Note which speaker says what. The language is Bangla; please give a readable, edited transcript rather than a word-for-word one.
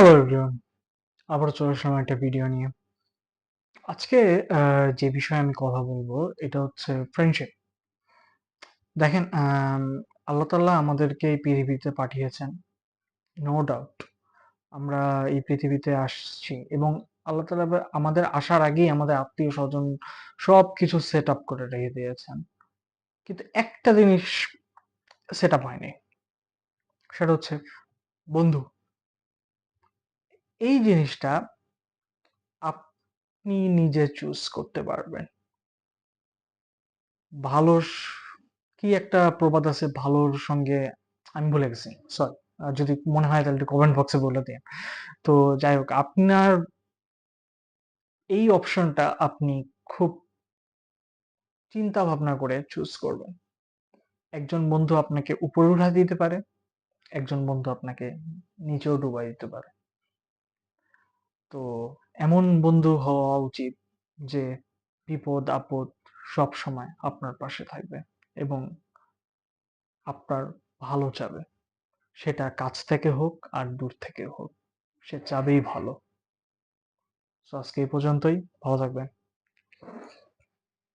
Speaker 1: হ্যালো এভরিওয়ান, আবারও চলে আসলাম একটা ভিডিও নিয়ে। আজকে যে বিষয়ে আমি কথা বলবো এটা হচ্ছে ফ্রেন্ডশিপ। দেখেন, আল্লাহ তাআলা আমাদেরকে এই পৃথিবীতে পাঠিয়েছেন। নো ডাউট আমরা এই পৃথিবীতে আসছি এবং আল্লাহ তাআলা আমাদের আসার আগেই আমাদের আত্মীয়-স্বজন সবকিছু সেট আপ করে রেখে দিয়েছেন। কিন্তু একটা জিনিস সেট আপ হয়নি। সেটা হচ্ছে বন্ধু। এই জিনিসটা আপনি নিজে চুজ করতে পারবেন। ভালো কি একটা প্রবাদ আছে ভালোর সঙ্গে, আমি ভুলে গেছি। সরি। যদি মনে হয় তাহলে একটু কমেন্ট বক্সে বলে দিয়েন। তো যাই হোক, আপনার এই অপশনটা আপনি খুব চিন্তা ভাবনা করে চুজ করবেন। একজন বন্ধু আপনাকে উপরে উঠায় দিতে পারে, একজন বন্ধু আপনাকে নিচেও ডুবাই দিতে পারে। তো এমন বন্ধু হওয়া উচিত যে বিপদ-আপদ সবসময় আপনার পাশে থাকবে এবং আপনার ভালো চাবে। সেটা কাছ থেকে হোক আর দূর থেকে হোক। সে চাবেই ভালো। সো আজকে এই পর্যন্তই। ভালো থাকবেন।